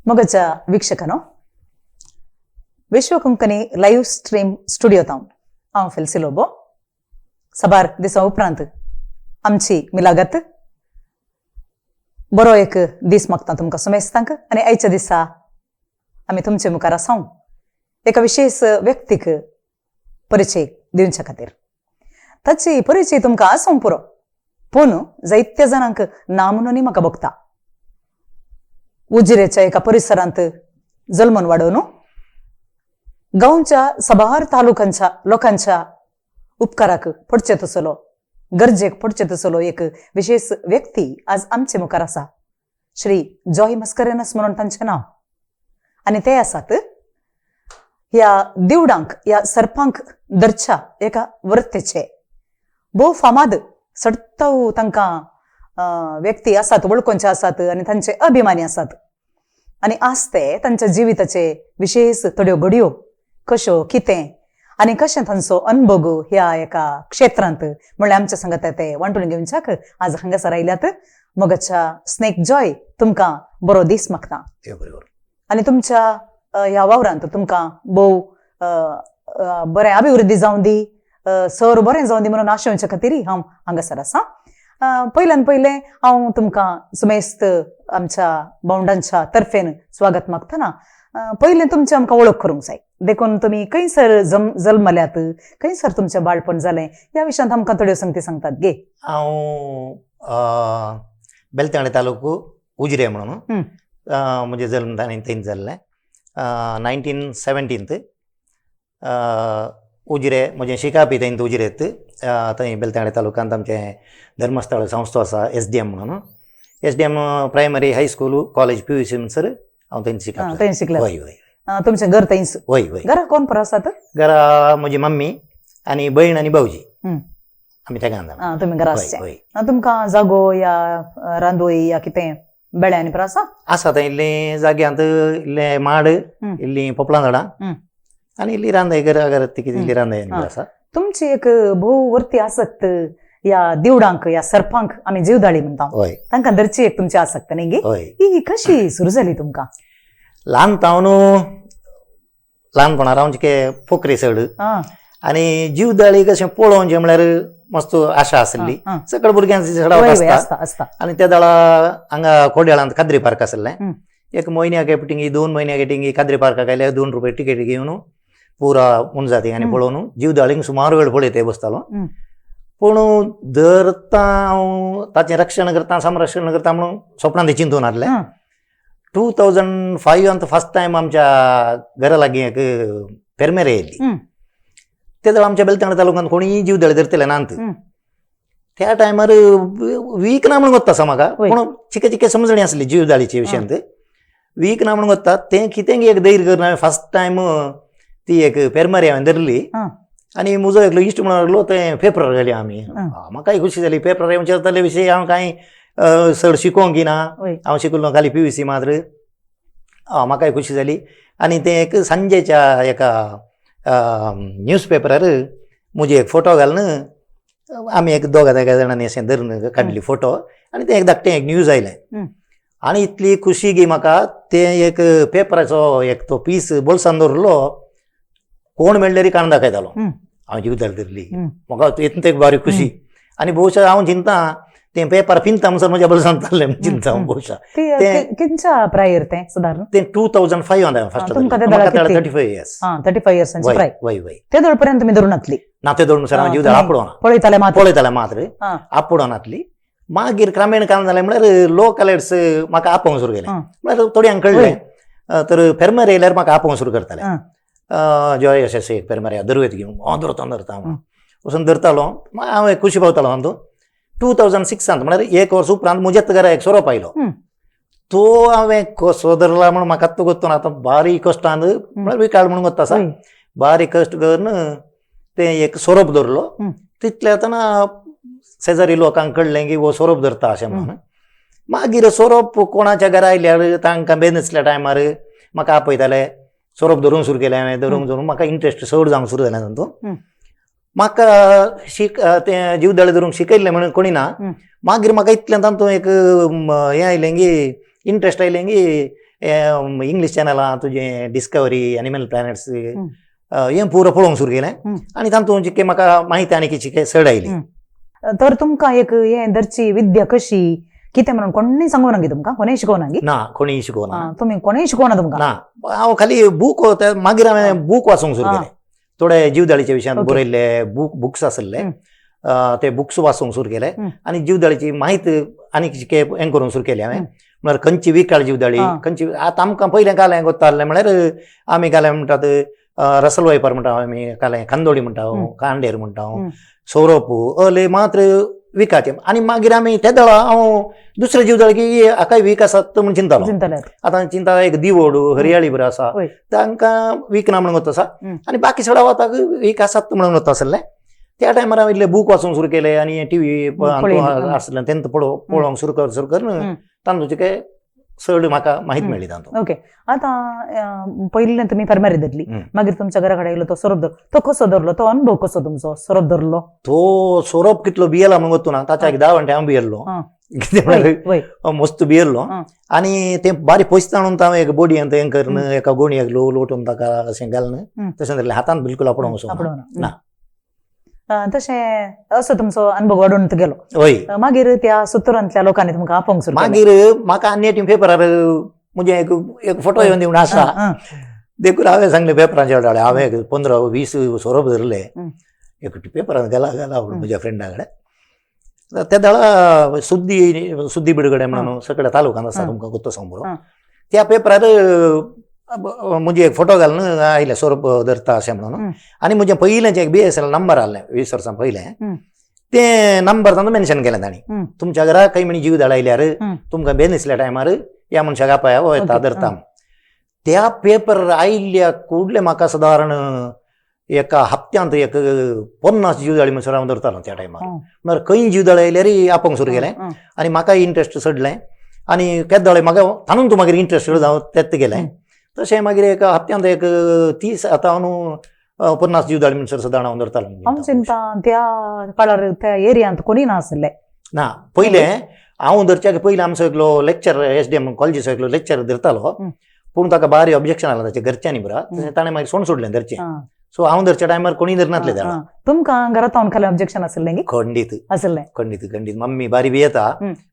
मगच्या वीक्षकांनो विश्व Konkani live stream studio तावन हांव फेल्सी लोबो साबार दिसा उपरांत आमची मिलागत बरो एक दीस मागता तुमकां सुमेस्तांक आनी आयच्या दिसा आमी तुमचे मुखार आसांव एका विशेष व्यक्तीक परिचय दिवचे खातीर ताची परिचय तुमकां आसूंक पुरो पूण जायत्या जाणांक नामनोनी म्हाका भोगता उजिरेच्या एका परिसरांत जल्मून वाडोवन गांवच्या साबार तालुक्यांच्या लोकांच्या उपकाराक पडचे तसलो गरजेक पडचे तसलो एक विशेष व्यक्ती आज आमचे मुखार आसा श्री जॉय मस्करेनस म्हणून तांचें नांव आनी ते आसात ह्या दिवडांक ह्या सर्पांक धरच्या एका वर्तेचे भोव फामाद सडताव तांकां व्यक्ती आसात वळखोंचे आसात आनी तांचे अभिमानी आसात आनी आज ते तांच्या जिविताचे विशेष थोड्यो घडयो कश्यो कितें आनी कशें तांचो अनुभव ह्या एका क्षेत्रांत म्हणल्यार आमच्या सांगात ते वांटून घेवच्याक आज हांगासर आयल्यात मगच्या स्नेक जॉय तुमकां बरो दीस मागता आनी तुमच्या ह्या वावरांत तुमकां भोव बरें अभिवृद्धी जावं दी सर बरें जावं दी म्हणून आशेवच्या खातीर हांव हांगासर आसां पयल्यान पयलें हांव तुमकां सुमेस्त आमच्या बावंडांच्या तर्फेन स्वागत मागतना पयलें तुमचें आमकां वळख करूंक जाय देखून तुमी खंयसर जल्मल्यात खंयसर तुमचें बाळपण जालें ह्या विशयांत आमकां थोड्यो संगती सांगतात गे हांव बेलतांडे तालुको उजिरे म्हणून म्हजे जल्म थंय जाल्लें 1917 उजिरे म्हजें शिकापी थंय उजिरेत थंय बेलतांडे तालुक्यांत आमचें धर्मस्थळ संस्था आसा SDM म्हणून SDM primary high school college PUC म्हणसर हांव थंय शिकप थंय शिकला हय हय तुमचें घर थंयच हय हय घरा कोण पर आसात घरा म्हजी मम्मी आनी भयण आनी भावजी आमी तेगां जाणा तुमी घरा आसचे तुमकां जागो या रांदोळी या कितें बेळ्यांनी पर आसा आसा थंय इल्लें जाग्यांत इल्लें माड इल्लीं पोपळां झाडां आनी इल्ली रांदय घर कितें इल्ली रांदय आसा तुमची एक भोव वर्ती आसक्त या दिवडांक या सर्पांक आमी जीवदाळी म्हणटा तांकां धरची एक तुमची आसक्त न्ही गे ही कशी सुरू जाली तुमकां ल्हानपणांत हांव पोखरे चड आनी जीवदाळी कशें पळोवचें म्हळ्यार मस्त आशा आसली सकळ भुरग्यांची चडावत आसता आनी त्या दाळा हांगा खोड्याळांत काद्री पार्क आसलें एक म्हयन्याक एपटिंगी 2 म्हयन्याक एटिंगी काद्री पार्काक आयल्यार 2 रुपया तिकेट घेवन पुरा उंचा थिंगांनी पळोवन जीवदाळींक सुमार वेळ पळयत बसतालो पूण धरता हांव ताचें रक्षण करता संरक्षण करता म्हणून स्वप्नांत चिंतून हाडलें 2005 फर्स्ट टायम आमच्या घरा लागीं एक पेरमेरे येयल्ली ते दाळ आमच्या बेलतांडे तालुक्यांत कोणीय जीवदाळी धरतले नात त्या टायमार वीक ना म्हणून वता म्हाका पूण चिके समजणी आसली जीवदाळीचे विशयांत वीक ना म्हणून वता तें कितें एक धैर्य करून हांवें फर्स्ट टायम ती एक पेरमेरे हांवें धरली आनी म्हजो एकलो इश्ट म्हणून लागलो तें पेपरार घाली आमी म्हाकाय खुशी जाली पेपरार येवचे विशयी हांव कांय चड शिकोवंक ना हांव शिकलो खाली PUC मात्र म्हाकाय खुशी जाली आनी तें एक सांजेच्या एका न्यूज पेपरार म्हजे एक फोटो घालून आमी एक दोगा जाणांनी अशें धरून काडली फोटो आनी तें एक धाकटें एक न्यूज आयलें आनी इतली खुशी गी म्हाका तें एक पेपराचो एक तो पीस बोल्सान दवरलो कोण मेळ्ळेरी काण दाखयतालो हांव जीवदाळी धरली म्हाका इतून एक बारी खुशी आनी भोवशा हांव चिंता तें पेपर पिंता म्हणसर म्हज्या बोल्सान जाल्लें चिंता हांव भोवशा किंच्या प्रायर तें सादारण तें 2005 हांवें फर्स्ट 35 इयर्स 35 इयर्सांची प्राय वय वय ते दळ पर्यंत तुमी धरून नातली ना ते धरून हांव जीवदाळ आपडोना पळयताले मात्र आपडोनातली मागीर क्रमेण काल जालें म्हळ्यार लोकल एड्स म्हाका आपोवंक सुरू केलें म्हळ्यार थोड्यांक कळ्ळें तर पेरमेरे येयल्यार म्हाका आपोवंक सुरू करताले जॉय अशें पेरमेरे धरवेत घेवन हांव धरता वचून धरतालो हांव खुशी पावतालो हांव 2006 म्हळ्यार 1 वर्स उपरांत म्हज्याच घरा एक सोरोप आयलो तो हांवें कसो धरला म्हणून म्हाका तो गोत्तून आतां बारीक कश्टान म्हळ्यार विकाळ म्हणून वता आसा बारीक कश्ट करून तें एक सोरोप धरलो तितल्या आतां शेजारी लोकांक कळ्ळें की वो सोरोप धरता अशें म्हणून मागीर सोरोप कोणाच्या घरा आयल्यार तांकां बेनसल्या टायमार म्हाका आपयताले सोरोप धरून सुरू केलें हांवें धरून म्हाका इंट्रस्ट चड जावंक सुरू जालें तातूंत म्हाका तें जीवदाळी धरूंक शिकयल्लें म्हणून कोणी ना मागीर म्हाका इतल्यान तातूंत एक हें आयलें की इंट्रस्ट आयलें की इंग्लिश चॅनलां तुझे डिस्कवरी एनिमल प्लॅनेट्स हें पुरो पळोवंक सुरू केलें आनी तातूंत जितके म्हाका माहिती आनी कितें चड आयली. तर तुमकां एक हे धरची विद्या कशी कितें म्हणून कोणी सांगूना गी तुमकां कोणेय शिकोवना गी ना कोणी शिकोवना तुम्ही कोणेय शिकोवना तुमकां ना हांव खाली बूक मागीर हांवें बूक वाचूंक सुरू केलें थोडे जीवदाळीच्या विशयान बरयल्ले बुक्स आसले ते बुक्स वाचूंक सुरू केले आनी जीवदाळीची माहिती आनी कितें हें करूंक सुरू केलें हांवें म्हळ्यार खंयची विकाळ जीवदाळी खंयची आतां आमकां पयलें कालें कोत्तालें म्हळ्यार आमी कालें म्हणटात रसल वायपर म्हणटा आमी कालें कांदोळी म्हणटा कांडेर म्हणटा सोरोपू अले मात्र विकाचे आनी मागीर आमी त्या दळा हांव दुसरे जीवदाळ की हाकाय वीक आसात म्हूण चिंतालो आतां चिंता एक दिवोड हरियाळी बरो आसा तांकां वीक ना म्हणून वता आसा आनी बाकी सगळ्या वताक वीक आसात म्हणून वता आसले. त्या टायमार हांवें इल्ले बूक वाचूंक सुरू केले आनी टीव्ही आसले तेंत पळोवंक सुरू करून तांदूळचे काय चड म्हाका माहिती मेळ्ळी तातूंत. ओके आतां पयलीं तुमी फर्मारी धरली मागीर तुमच्या घरा कडेन येयलो तो सोरोप धरलो तो कसो धरलो तो अनुभव कसो तुमचो सोरोप धरलो तो सोरोप कितलो भियेला म्हणून वतू ना ताच्या एक 10 घंटे हांव भियेल्लो कितें म्हळ्यार मस्त भियेल्लो आनी तें बारीक पयस ताणून हांवें एक बोडयेंत हें करून एका गोणयेक लोटून ताका अशें घालून तशें धरलें हातान बिलकुल आपणोवंक वचूंक ना. तशें असो तुमचो अनुभव वाडून गेलो. हय मागीर त्या सुतरांतल्या लोकांनी तुमकां आपोवंक सुरू मागीर म्हाका आनी एटी पेपरार म्हणजे एक फोटो येवन दिवन आसा देखून हांवें सांगलें पेपराचेर धाडले हांवें 15-20 सोरोप धरले एक पेपरान गेला म्हज्या फ्रेंडा कडेन त्या दाळा सुद्दी बिडगडे म्हणून सगळ्या तालुकांत आसा तुमकां कोत्तो सांगू त्या पेपरार म्हणजे एक फोटो घालून आयले सोरोप धरता अशें म्हणून आनी म्हजें पयलें जें BSNL नंबर आहलें 20 वर्सां पयलें तें नंबर तातूंत मेन्शन केलें तांणी तुमच्या घरा खंय म्हणी जीव धाडायल्यार तुमकां बेनिसल्या टायमार ह्या मनशाक आपया हो येता धरता. त्या पेपर आयिल्ल्या कुडले म्हाका सादारण एका हप्त्यांत एक 50 जीवदाळी म्हणसर हांव धरतालो त्या टायमार म्हळ्यार खंय जीवदाळी आयल्यार आपोवंक सुरू केलें आनी म्हाका इंट्रस्ट चडलें आनी केद दाळे म्हाका ताणून तूं मागीर इंट्रस्टेड जावन तेत गेलें. तशें मागीर एक हप्त्यांत एक 30 आतां न्हू 50 जीवदाळी म्हणसर सादारण हांव धरतालो. हांव चिंता त्या काळार त्या एरियांत कोणी नासले ना पयलें हांव धरच्या पयलीं आमचो एकलो लेक्चर SDM कॉलेजीचो एकलो लेक्चर धरतालो पूण ताका भारी ऑब्जेक्शन आयलां ताच्या घरच्यांनी बरा ताणें मागीर सोड सोडलें धरचें सो हांव धरच्या टायमार कोणी धरनासले जाणां. तुमकां घरांत हांव खाली ऑब्जेक्शन आसलें गी खंडीत आसलें खंडीत मम्मी बारी भियेता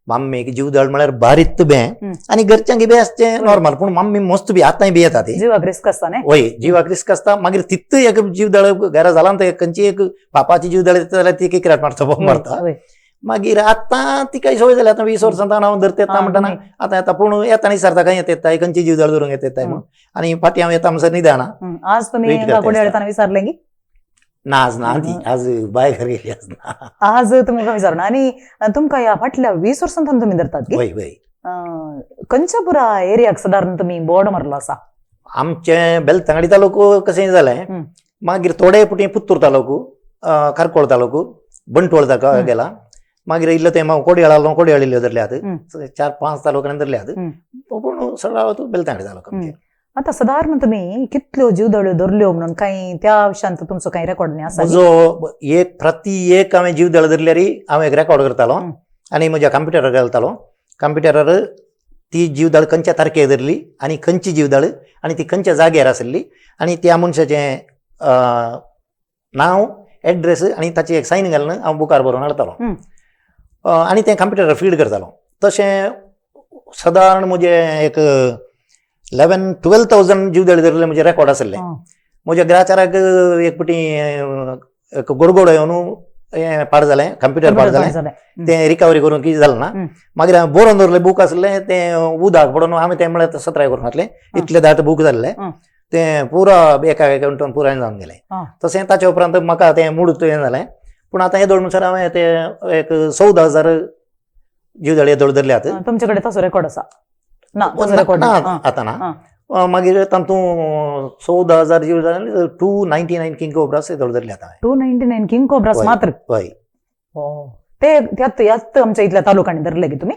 मम्मीक जीवदाळ म्हळ्यार बारीत भें आनी घरच्यांक बी आसचें नॉर्मल पूण मम्मी मस्त बी आतांय भियेता ती जिवाक रिस्क आसता न्ही. वय जिवाक रिस्क आसता मागीर तित्त एक जीवदाळ घरा जाला खंयची एक पापाची जीवदाळ येता जाल्यार ती किराट मारता बोंब मारता मागीर आतां ती काही सवय जाली आतां 20 वर्सां हांव धरता येता म्हणटा आतां येता पूण येता विचारता खंय येता खंयची जीवदाळ धरूंक येता म्हणून आनी फाटीं हांव येता म्हणसर न्हिदाना. आज तुमी कोणी येताना विचारलें गी ना आज ना ती आज बाय घर गेली आज तुमी विचारना आनी तुमकां ह्या फाटल्या 20 वर्सांतल्यान तुमी धरतात वय वय खंयच्या पुरा एरियाक सादारण तुमी बोर्ड मारलो आसा. आमचे बेलतंगडी तालुको कशें जालें मागीर थोडे पुटी पुत्तूर तालुको कारकोळ तालुको बंटोळ ताका गेला मागीर इल्लो ते कोडयाळिल्ल्यो धरल्यात 4-5 तालुक्यान धरल्यात पूण सगळो तूं बेलतंगडी तालुका. आतां सादारण तुमी कितल्यो जीवदाळ्यो धरल्यो म्हणून कांय त्या विशयांत तुमचो कांय रेकॉर्ड न्ही आसा. म्हजो एक प्रति एक हांवें जीवदाळ धरल्यार हांव एक रेकॉर्ड करतालो आनी म्हज्या कंप्युटरार घालतालो कंप्युटरार ती जीवदाळ खंयच्या तारखेक धरली आनी खंयची जीवदाळ आनी ती खंयच्या जाग्यार आसली आनी त्या मनशाचें नांव एड्रेस आनी ताची एक सायन घालून हांव बुकार बरोवन हाडटालो आनी तें कंप्युटरार फीड करतालो. तशें सादारण म्हजें एक 11-12,000 जीवदाळी धरले म्हजे रेकॉर्ड आसले. म्हज्या ग्राचाराक एक पुटी एक गोडगोड येवन हें पाड जालें कंप्युटर पाड जालें तें रिकवरी करून कितें जालें ना मागीर हांवें बरोवन दवरलें बूक आसलें तें उदक पडोवन हांवें तें म्हळ्यार 17 करून घातलें इतलें दाट बूक जाल्लें तें पुरो एका मिनटान पुराय जावन गेलें. तशें ताचे उपरांत म्हाका तें मूड हें जालें पूण आतां येदोळ म्हणसर हांवें तें एक 14,000 जीवदाळी येदोळ धरल्यात. तुमचे कडेन तसो रेकॉर्ड आसा ना आतां ना मागीर तातूंत 14,000 जीवदाळी 299 किंग कोब्रास येदोळ धरल्यात हांवें 299 किंग कोब्रास मात्र. हय ते ह्याच आमच्या इथल्या तालुक्यांनी धरले गी तुमी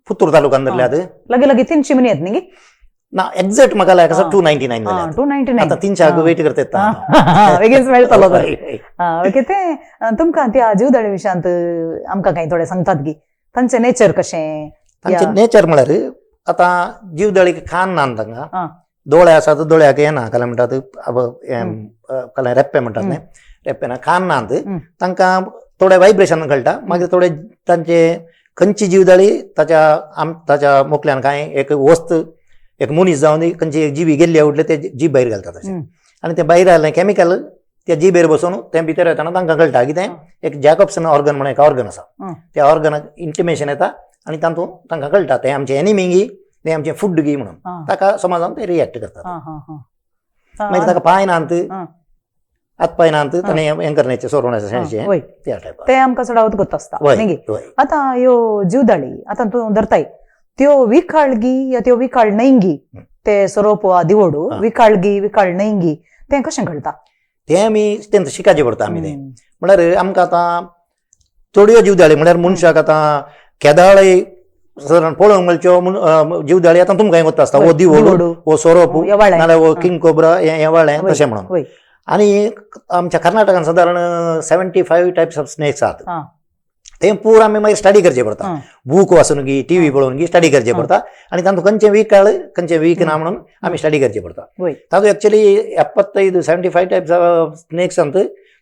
पुत्तूर तालुक्यान धरल्यात लगे लगे 300 म्हणी येत न्ही गी ना एक्झॅक्ट म्हाका लायक आसा 299 जाल्यात 299 आतां 300 वेट करता येता बेगीनच मेळटलो ओके. ते तुमकां त्या जीवदाळी विशयांत आमकां कांय थोडे सांगतात गी तांचें नेचर कशें तांचें नेचर म्हळ्यार आता जीवदळीक खान नांद तांकां हा. दोळे आसा तर दोळ्याक येना काय म्हणटात कला रेप्पे म्हणटात न्ही रेप्पेना खान नांद तांकां थोडे वायब्रेशन कळटा मागीर थोडे तांचे खंयची जीवदळी ताच्या मोकल्यान कांय एक वस्त एक मनीस जावन खंयची एक जिवी गेल्ली उरले ते जीब भायर घालतात अशें आनी तें भायर घाललें केमिकल त्या जिबेर बसून तें भितर येताना तांकां कळटा की तें एक जॅकॉब्सन ऑर्गन म्हणून एक ऑर्गन आसा त्या ऑर्गनाक इंटिमेशन येता आनी तातूंत तांकां कळटा तें आमचें एनिमी गी तें आमचें फूड गी म्हणून ताका समाजान ते रिएक्ट करतात मागीर ताका पांय नांत हात पांय नांत ताणें हें करण्याचें सोरोवण्याचें त्या टायपार ते आमकां चडावत करता आसता न्ही गे. आतां ह्यो जीवदाळी आतां तूं धरताय त्यो विकाळगी या त्यो विकाळ न्हयंगी ते सोरोप वा दिवोडू विकाळगी विकाळ न्हयंगी तें कशें घडटा तें आमी तेंच शिकाचें पडटा आमी तें म्हळ्यार आमकां आतां थोड्यो जीवदाळी म्हळ्यार मनशाक आतां केदाळय सादारण पळोवंक मेळच्यो जीवदाळी आतां तुमकां वता आसता वो दिवोडू वो सोरोप नाल्यार वो किंग कोब्रा हें येवाळें तशें म्हणून आनी आमच्या कर्नाटकान सादारण 75 टायप्स ऑफ स्नेक्स आहात तें पूर आमी मागीर स्टडी करचें पडटा बूक वाचून गी टीव्ही पळोवन गी स्टडी करचें पडटा आनी तातूंत खंयचें विकाळ खंयचें वीक ना म्हणून आमी स्टडी करचें पडटा तातूंत एक्चुअली 75 टायप्स ऑफ स्नेक्सांत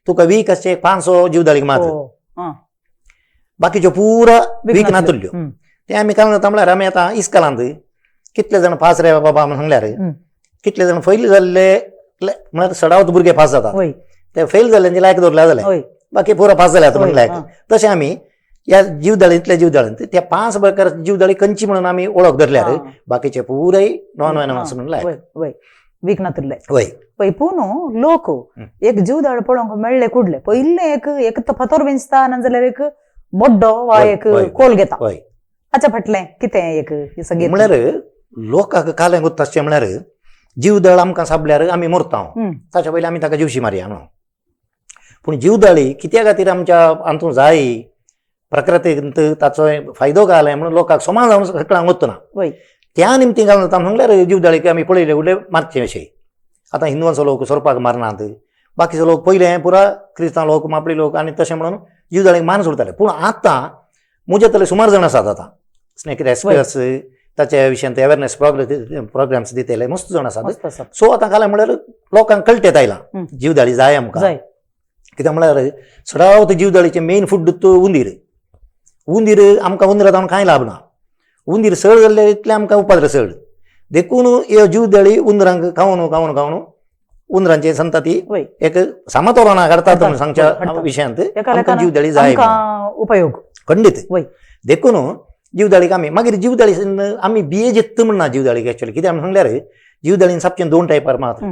तुका वीक अशें 500 जीवदाळीक मात बाकीच्यो पुरा वीक नातुल्यो ते आमी काय म्हणटा म्हळ्यार आमी आतां इस्कॉलांत कितले जाण पास रे बाबा म्हणून सांगल्यार कितले जाण फेल जाल्ले म्हळ्यार सडावत भुरगे पास जातात ते फेल जाल्ल्यांचे लायक दवरल्या जाल्यार बाकी पुरो पास जाल्यात म्हणून लायक तशें आमी ह्या जीवदाळींतल्या जीवदाळींत त्या 5 प्रकार जीवदाळी खंयची म्हणून आमी वळख धरल्यार बाकीचे पुराय नॉन वेनमस म्हणून लायक वीक नातुल्ले पळय पूण लोक एक जीवदाळ पळोवंक मेळ्ळे कुडले पयले एक फातोर विंचता नाजाल्यार एक मोड्डो वा एक कोल घेता हाच्या फाटलें कितें एक सगळें म्हळ्यार लोकांक कालें गुत्ता अशें म्हळ्यार जीवदळ आमकां सापल्यार आमी मरता ताच्या पयलीं आमी ताका जीवशी मारया म्हणून पूण जीवदाळी कित्या खातीर आमच्या हातूंत जाय प्रकृतींत ताचो फायदो घालय म्हणून लोकांक समाज जावन सकळांक वतना त्या निमती घालून सांगल्यार जीवदाळीक आमी पळयले उडले मारचे अशें आतां हिंदुवांचो लोक सोरपाक मारनात बाकीचो लोक पयले पुरा क्रिस्तांव लोक मापळी लोक आनी तशें म्हणून जीवदाळीक मारून सोडताले पूण आतां म्हजे तले सुमार जाण आसात आतां स्नेक रेस्क्यूअर्स ताच्या विशयान अवेरनेस प्रोग्राम्स दितले मस्त जाण आसात सो आतां कालें म्हळ्यार लोकांक कळटेत आयलां जीवदाळी जाय आमकां कित्याक म्हळ्यार सडावत जीवदाळीचें मेन फूड उंदीर उंदीर आमकां उंदरां कांय लाभ ना उंदीर सड जाल्ले इतलें आमकां उपाद्र सड देखून ह्यो जीवदाळी उंदरांक खावन खावन खावन उंदरांचे संतती एक समतोलना काडटात म्हणून सांगच्या विशयांत आमकां जीवदाळी जाय उपयोग खंडीत देखून जीवदाळीक आमी मागीर जीवदाळी आमी बिये जेत्त म्हणना जीवदाळीक एक्चुअली कित्याक सांगल्यार जीवदाळीन सापचें 2 टायपार मात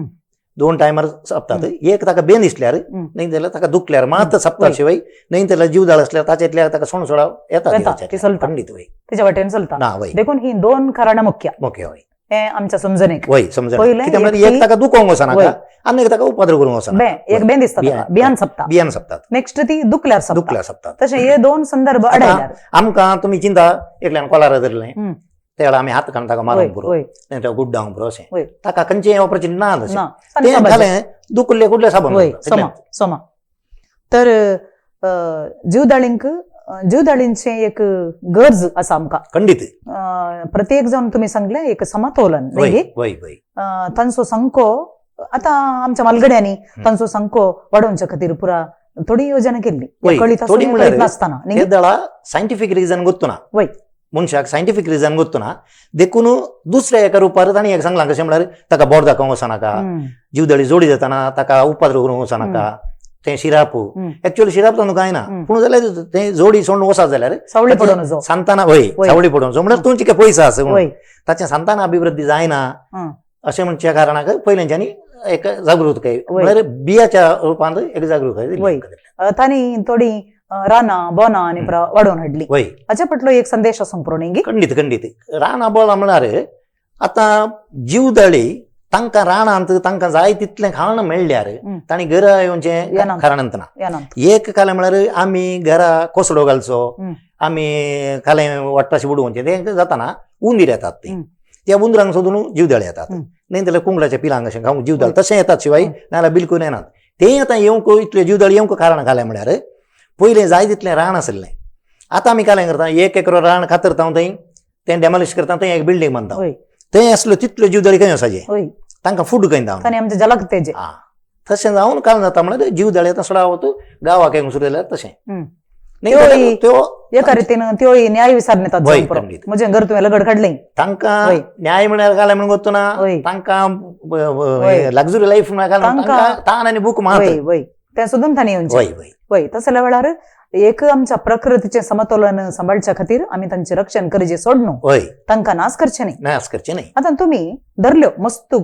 2 टायमार सापतात एक ताका बेन दिसल्यार न्ही जाल्यार ताका दुखल्यार मात सापता शिवाय न्ही जाल्यार जीवदाळ असल्यार ताचेंतल्यान ताका सोण सोडाव येता खंडीत वय तेच्या वाटेन चलता ना वय देखून ही 2 कारणां मुख्य मुख्य वय हें आमच्या समजणेक वय समजून कित्याक म्हळ्यार एक ताका दुखोवंक वचनाका आनी एक ताका उपद्र करूंक वचना एक बेन दिसता बियान सपता नेक्स्ट ती दुखल्यार सपतात तशें हे 2 संदर्भ आढळल्यार आमकां तुमी चिंता एकल्यान कोलार धरलें त्या वेळा आमी हात घालून ताका मारूंक पुरो नाजाल्यार गुड्डावंक पुरो अशें ताका खंयचें ऑपॉर्च्युनिटी ना तशें तें घालें दुखले कुठले साबण सोमा तर जीवदाळींचे एक गरज आसा आमकां खंडीत प्रत्येक जावन तुमी सांगले एक समतोलन तांचो संको आतां आमच्या मालगड्यांनी तांचो संको वाडोवच्या खातीर पुरा थोडी योजना केल्ली कळीत नासतना सायंटिफीक रिजन गोत्तुना मनशाक सायंटिफीक रिजन गोत्तुना देखून दुसऱ्या एका रुपार तांणी एक सांगलां कशें म्हळ्यार ताका बोर दाखोवंक वचनाका जीवदाळी जोडी जाताना ताका उपद्र करूंक वचनाका तें शिराप एक्चुअली शिराप तांदूळ कांय ना पूण जाल्यार तें जोडी सोडून वचत जाल्यार संताना वय सावळी पडोवन म्हळ्यार तुमचे काय पयसो आसा ताचें संतान अभिवृद्धी जायना अशें म्हणच्या कारणाक पयलींच्यांनी एक जागृताय म्हळ्यार बियाच्या रुपांत एक जागृताय तांणी थोडी रानां बोनां आनी वाडोवन हाडली हाच्या फाटलो एक संदेश आसा पुरोणेंगी खंडीत रानां बोनां म्हळ्यार आतां जीवदाळी तांकां रानांत तांकां जाय तितलें खाण मेळ्ळ्यार तांणी घरा येवचें कारणंत ना एक कालें म्हळ्यार आमी घरा कोसडो घालचो आमी कालें वाडटाशें बुडोवचें तें जाताना उंदीर येतात त्या उंदरांक सोदून जीवदाळी येतात न्ही जाल्यार कुंगडाच्या पिलांक अशें खावंक जीवदाळ तशें येतात शिवाय नाजाल्यार बिलकूल येनात तें आतां येवंक इतले जीवदाळी येवंक कारण घालें म्हळ्यार पयलें जाय तितलें रान आसलें आतां आमी कालें करता 1 एकर रान कातरता थंय ते डेमॉलिश करता थंय एक बिल्डींग बांदता होय थंय असलो तितल्यो जीवदळी खंय वचाचे होय तांकां फूड खंय दावन तांणी आमचे जलक तेजे हा तशें जावन काल जाता म्हळ्यार जीवदळी आतां सोडा वतू गांवाक एक सुरयल्यार तशें नाही त्योय- जाल्यार त्यो एका रितीन त्यो न्याय विचार नेतात होय, जावन पुरो. खंडीत. म्हजें घर तुवें लगड काडलें तांकां होय. न्याय म्हळ्यार घाले म्हणून गोत्तो ना होय. तांकां लक्झरी लाईफ घाले तांकां- ताण आनी बूक मात वय वय तें सुद्दां तांणी येवचें वय वय वय तसल्या वेळार एक आमच्या प्रकृतीचें समतोलन सांबाळच्या खातीर आमी तांचें रक्षण करचें सोडणू वय तांकां नाश करचें न्ही नाश करचें न्ही आतां तुमी धरल्यो मस्त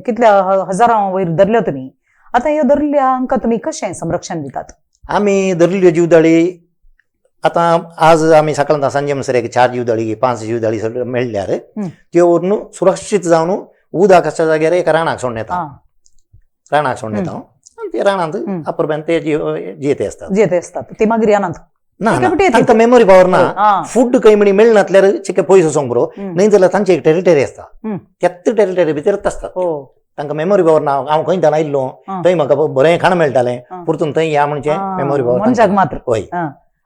कितल्या हजारां वयर धरल्यो तुमी आतां ह्यो धरल्या हांकां तुमी कशें संरक्षण दितात आमी धरल्यो जीवदळी आतां आज आमी सकाळीं सांजे म्हणसर एक 4 जीवदळी 5 जीवदळी सगळ्यो मेळ्ळ्यार त्यो व्हरून सुरक्षीत जावन उदकाच्या जाग्यार एक रानाक सोडून येता रानाक सोडून येता आनी ते रानांत अपरब्यान ते जियेते असतात जे ते असतात ती मागीर येनात ना एका फावटी येते. तांकां मेमोरी पावर ना आ. फूड खंय म्हणी मेळनातल्यार चिके पयसो सोंग बरो न्हय जाल्यार तांची एक टेरिटरी आसता त्याच टेरिटरी भितरच आसतात हो तांकां मेमोरी पावर ना हांव खंयच्यान आयिल्लो आ. थंय म्हाका बरें खाण मेळटालें परतून थंय या म्हणजे मेमोरी मनशाक पावर मात्र वय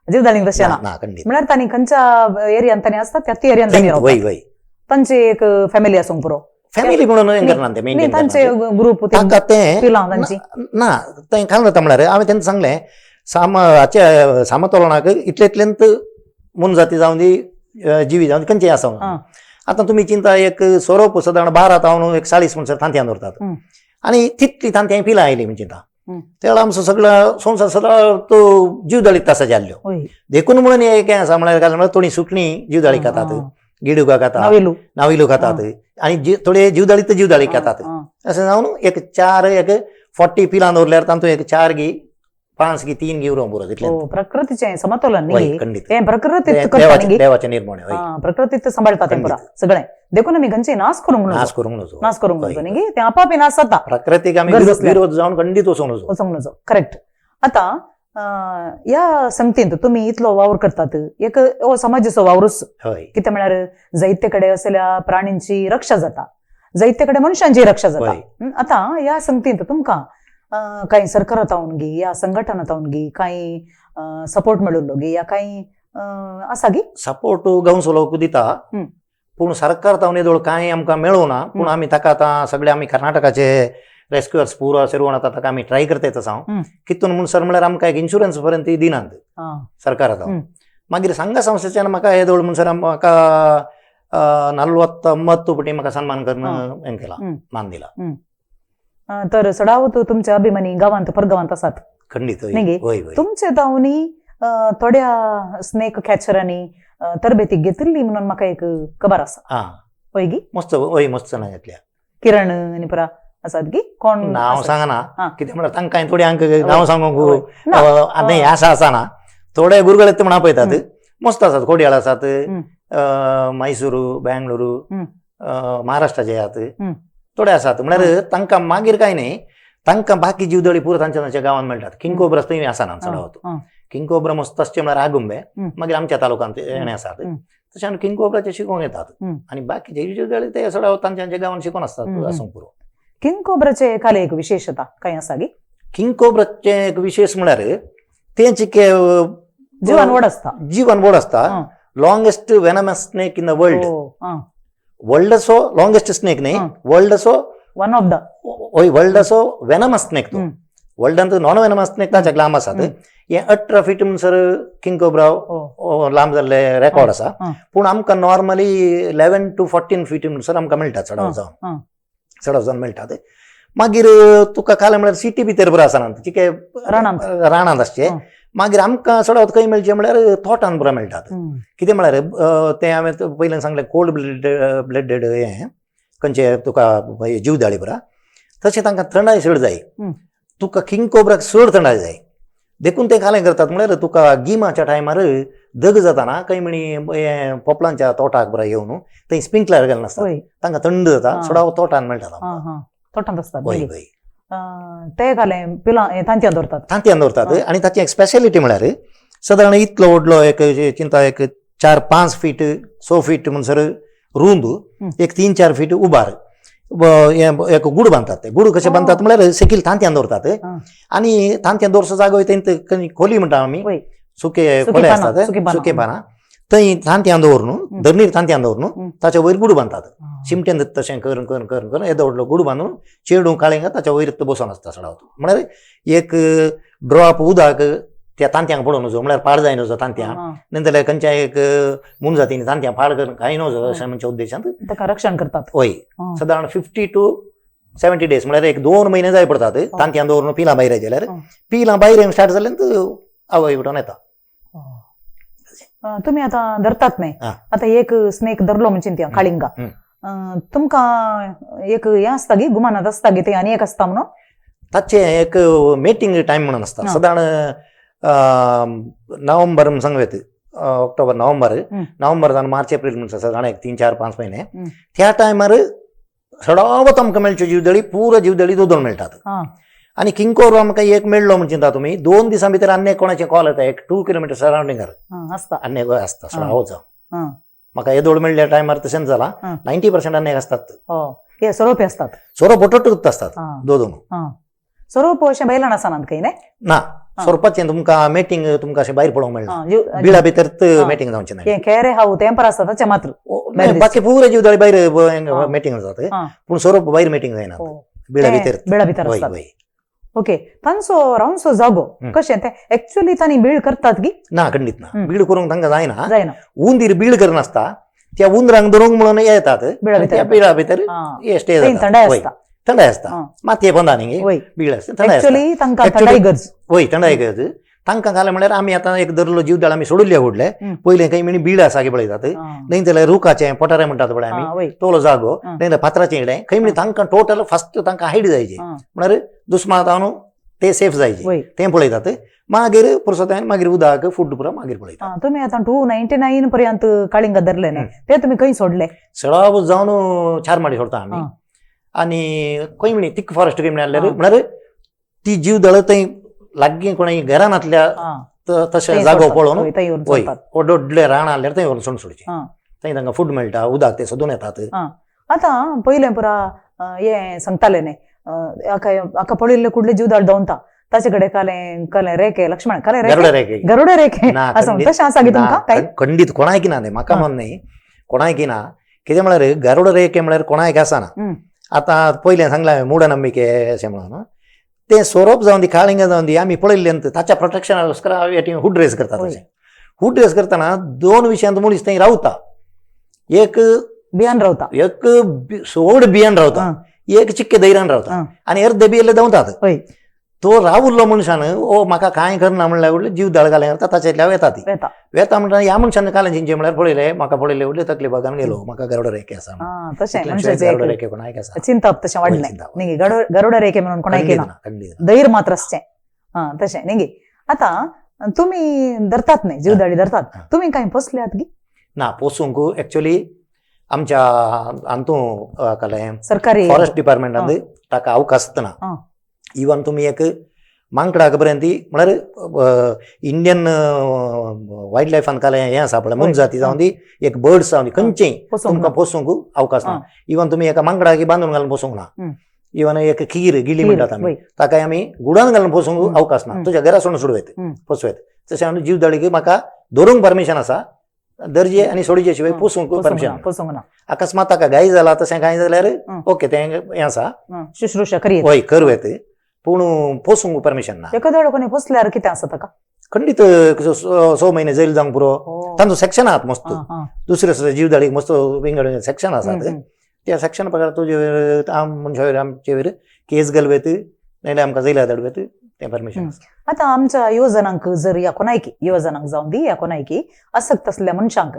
जीवदाळींक तशें ना ना खंडीत म्हळ्यार तांणी खंयच्या एरियान तांणी असतात त्या एरियान तांणी वय रावतात. वय तांची एक फॅमिली आसूंक पुरो फॅमिली म्हणून हें करना ते न्ही, मेंटेन तांचे ग्रुप तांकां तें पिलां तांची ना थंय खाल जाता म्हळ्यार हांवें तेंका सांगलें हाचे सामतोलनाक इतले इतलेंत मनजाती जावं दी जिवी जावं दी खंयचेय आसूं आतां तुमी चिंता एक सोरोप सादारण 12 तावन एक 40 म्हणसर तांत्यान दवरतात आनी तितली तांत्यां पिलां आयली म्हणजे त्या वेळा आमचो सगळो संवसार सगळो तो जीवदळीत तासा जाल्लो होय देखून म्हणून एक हें आसा म्हळ्यार थोडी सुटणी जीवदळी खातात गिडुका खातात नावेलू नाविलो खातात आनी थोडे जीवदळीत जीवदळी खातात अशें जावन एक 4 एक 40 पिलां दवरल्यार तातूंत एक 4 गी 5 गी 3 गी उरो बरो तितलें हो, प्रकृतीचें समतोलन वय न्ही खंडीत हें प्रकृतीत करता न्ही देवाचें निर्माण वय प्रकृतीत सांबाळटा तें पुरा सगळें देखून आमी खंयचेय नाश करूंक नाश नजो करूंक नजो नाश करूंक नजो न्ही तें आपापी नाश जाता प्राकृतीक आमी गरज आसल्यार. विरोध जावन खंडीत वचूंक नजो वचोंक नजो करेक्ट आतां ह्या संगतींत तुमी इतलो वावर करतात एक हो समाजाचो वावरूच हय कितें म्हळ्यार जायते कडेन असल्या प्राणींची रक्षा जाता जायते कडेन मनशांची रक्षा जाता हय. आतां ह्या संगतींत तुमकां कांय सरकारांतावन गी या संघटनांतावन गी कांय सपोर्ट मेळिल्लो गी या कांय आसा गी सपोर्ट गांवचो दिता पूण सरकार तावन येदोळ कांय आमकां मेळूना पूण आमी ताका आतां सगळे आमी कर्नाटकाचे रेस्क्युअर्स पुरो सेरवण आतां ताका आमी ट्राय करतात आसा कितून म्हूण सर म्हळ्यार आमकां एक इन्शुरन्स पर्यंत दिनात सरकार मागीर संघ संस्थेच्यान म्हाका येदोळ म्हूण सर म्हाका 49 पटी म्हाका सन्मान करून हें केला मान दिला तर सडावत तुमच्या अभिमानी गांवांत परगांवांत आसात खंडीत न्ही गे? वय वय तुमचे तावनी थोड्या स्नेक कॅचरांनी तरबेती घेतिल्ली म्हणून म्हाका एक खबर आसा हा वय गी मस्त ना घेतल्या किरण आनी पुरा आसात गी कोण नांव आसात? सांगना कितें म्हळ्यार तांकां थोडी हांकां नांव सांगूंक होय. ना. आतां हें आसा ना थोडे गुरगळे म्हणा पळयतात मस्त आसात खोडयाळ आसात मैसूरू बेंगळुरू महाराष्ट्राचे आसात थोडे आसात म्हळ्यार तांकां मागीर कांय न्ही तांकां बाकी जीवदळी पुरो तांच्या गांवांत मेळटात किंग कोब्रा थंय आसाना चडावत किंग कोब्रा मस्त आसचे म्हळ्यार आगुंबे मागीर आमच्या तालुक्यांत हेणे आसात तशें किंग कोब्राचे शिकोवंक येतात आनी बाकीचे जीवदळी ते चडावत तांच्या गांवांत शिकोवन आसतात आसूंक पुरो किंग कोब्राचे खाली एक विशेषता काय आसा गी किंग कोब्राचे एक विशेष म्हळ्यार तें चिके जिवान व्हड आसता जीवन व्हड आसता longest venomous snake in the world वर्ल्डचो लॉंगेस्ट स्नेक न्ही वर्ल्डचो वन ऑफ द हय वर्ल्डचो वेनमस स्नेक तो वर्ल्डांत नॉन वेनमस स्नेक ताच्या लांब आसात हे 18 फीट म्हणसर किंग कोब्रा लांब जाल्ले रेकॉर्ड आसा पूण आमकां नॉर्मली 11 to 14 फीट म्हणसर आमकां मेळटा चडाव जावन मेळटात मागीर तुका काल म्हळ्यार सिटी भितर बरो आसना चिके रानांत आसचे मागीर आमकां चडावत खंय मेळचे म्हळ्यार तोटान बरो मेळटात कितें म्हळ्यार तें हांवें पयलीं सांगलें कोल्ड ब्लडेड हें खंयचे तुका जीवदाळी बरा तशें तांकां थंडाय चड जाय तुका किंग कोब्राक चड थंडाय जाय देखून ते कालें करतात म्हळ्यार तुका गिमाच्या टायमार दग जाताना खंय म्हणी पोपलांच्या तोटाक बरा येवन थंय स्प्रिंकलर घालून आसता तांकां थंड जाता चडाव तोटान मेळटा तोटांत आसतात वय वय ते घालें पिलां तांत्यान दवरतात तांत्यान दवरतात आनी ताची एक स्पेशालिटी म्हळ्यार सादारण इतलो व्हडलो एक चिंता एक 4-5 फीट 6 फीट म्हणसर रुंद एक 3-4 फीट उबार एक गूड बांदतात ते गूड कशें बांदतात म्हळ्यार सेकील तांत्यान दवरतात आनी तांत्यान दवरचो जागो तेंत खोली म्हणटा आमी सुके खोले आसतात सुके पानां थंय तांत्या दवरून धरणीर तांत्या दवरून ताच्या वयर गुड बांदतात चिमटेन तशें करून करून करून करून येदो व्हडलो गुड बांदून चेडू काळेंगा ताच्या वयर बसून आसता सडावतो म्हळ्यार एक ड्रॉप उदक त्या तांत्यांक पडून नजो म्हळ्यार पाड जाय नजो तांत्यांक नंतर खंयच्या एक मून जातीन तांत्यांक पाड करून काय नजो अशें म्हणजे उद्देशांत ताका रक्षण करतात होय सादारण 50 to 70 days म्हळ्यार एक 2 महिने जाय पडतात तांत्यां दवरून पिलां भायर गेल्यार पिलां भायर स्टार्ट जाल्यार आवय उठून येता. तुम्ही आता धरतात नाही आता एक स्नेक धरलो म्हणजे त्या काळिंगा तुमका एक हे असता गी गुमानात असता गी ते आणि एक असता म्हणून ताचे एक मेटिंग टायम म्हणून आसता सादारण नोव्हेंबर सांगवेत ऑक्टोबर नोव्हेंबर जावन मार्च एप्रिल म्हणून सादारण एक 3-4-5 महिने त्या टायमार सडावत आमकां मेळच्यो जीवदळी पूर जीवदळी दोन मेळटात आणि किंकोर आमकां एक मेळ्ळो म्हणटा तुमी 2 दिसां भितर आनी कोणाचे कॉल येता एक 2 किलोमीटर सरावंडिंगार असता आनी आसता सडावच म्हाका येदोळ मेळ्ळ्या टायमार तशेंच जाला 90% आनी आसतात हे सोरोपे असतात सोरोप ओटोट असतात दोन सोरोप अशें बैलान आसनात काही नाही ना सोरपाचें तुमकां मेटींग तुमकां अशें भायर पळोवंक मेळना बिळा भितर मेटींग जावचें ना खेरे हाव तेंपर आसता ताचे मात्र बाकी पुरे जीवदळी भायर मेटींग जातात पूण सोरोप भायर मेटींग जायना बिळा भितर असतात ओके तांचो रावंचो जागो कशें ते एक्चुअली तांणी बीळ करतात की ना खंडीत ना बीळ करूंक तांकां जायना जायना उंदीर बीळ करनासता त्या उंदरांक धरूंक म्हणून येतात त्या बिळा भितर स्टे थंडाय आसता मातये बंदा न्ही बीळ आसता एक्चुअली तांकां थंडाय गरज वय थंडाय गरज तांकां घालें म्हळ्यार आमी आतां एक धरलो जीवदळ आमी सोडुल्ले फुडले पयलें काही म्हणी बीळ आसा की पळयतात न्हय जाल्यार रुखाचें पठारें म्हणटात पळय आमी तोलो जागो न्हय जाल्यार फातराचें इडें खंय म्हणी तांकां टोटल फस्ट तांकां हायट जायचें म्हळ्यार दुस्मानात न्हू ते सेफ जायचे तें पळयतात मागीर पुरसोतान मागीर उदक फूड पुरो मागीर पळयतात. तुमी आतां 299 पर्यंत काळिंगा धरले न्ही ते तुमी खंय सोडले सडाव जावन चारमाडी सोडता आमी आनी खंय म्हणी तीक फॉरेस्ट खंय म्हळ्यार ती जीवदळ थंय लागीं कोणाय घरांतल्या तशें जागो पळोवन वय ओडोडले रान आसल्यार थंय व्हरून सोडचें थंय तांकां फूड मेळटा उदक ते सोदून येतात. आतां पयलें पुरा हे सांगताले न्ही हाका पळयल्ले कुडले जीवदळ दवंता ताचे कडेन कले रेखे लक्ष्मण कले गरुड रेखे असं तशें आसा की तुमकां खंडीत कोणायकी ना न्ही म्हाका म्हण न्ही कोणायकी ना कितें म्हळ्यार गरुड रेखे म्हळ्यार कोणायक आसना. आतां पयलें सांगलां मुडनंबिके अशें म्हणून ते सोरोप जावन दी काळिंगा जावन दी आमी पळयल्ले ताच्या प्रोटेक्शना हुड रेस करतात. हुड रेस करतना 2 विशयांत मनीस थंय रावता एक बियान रावता एक सोड बियान रावता एक चिक्के दैरान रावता आनी अर्दे बियेले दवतात. तो रावुल्लो मनशान ओ म्हाका कांय करना म्हणल्यार जीवदळ घालें ताचेर वेता म्हणटा ह्या मनशान कालें जिंचे म्हळ्यार पळयलें म्हाका पळयलें व्हडले तकलीफान गेलो म्हाका गरुड रेखे आसा गरुड रेखे कोणाक आसा चिंतप तशें वाडलें न्ही गरुड रेखे म्हणून कोणाक ना धैर्य मात्र आसचें तशें न्ही. आतां तुमी धरतात न्ही जीवदळी धरतात तुमी कांय पोसल्यात गी ना पोसूंक एक्चुअली आमच्या हातूं कालें सरकारी फॉरेस्ट डिपार्टमेंटांत ताका अवकाश आसतना इवन तुमी एक मांकडाक पर्यंत म्हळ्यार इंडियन वायल्ड लायफान कालें हें आसा पळय मन जाती जावन दी एक बर्ड्स जावन दी खंयचेय तुमकां पोसूंक अवकाश ना. इवन तुमी एका मांकडाक बांदून घालून पोसूंक ना. इवन एक खीर गिली म्हणटात आमी ताका आमी गुडान घालून पोसूंक अवकाश ना. तुज्या घरा सोडून सोडवेत पोसवेत तशें आमी जीवदळीक म्हाका धरूंक परमिशन आसा दर्जे आनी सोडीचे शिवाय पोसूंक परमिशन ना. अकस्मात ताका घाई जाला तशें कांय जाल्यार ओके तें हें आसा शुश्रूषा करीत हय करवेत पूण पोसूंक परमिशन ना. एखाद्या कोणी पोसल्यार कितें आसा ताका खंडीत 6 महिने जेल जावंक पुरो तांचो सेक्शन आहात मस्त दुसरे जीवदळीक मस्त विंगड सेक्शन आसात त्या सेक्शन प्रकार तुजे मनशा आमचे वयर केस घालवेत नाजाल्यार आमकां जेला धाडवेत तें परमिशन. आतां आमच्या युवजनांक जर या कोणायकी युवजनांक जावन दी या कोणायकी आसक्त असल्या मनशांक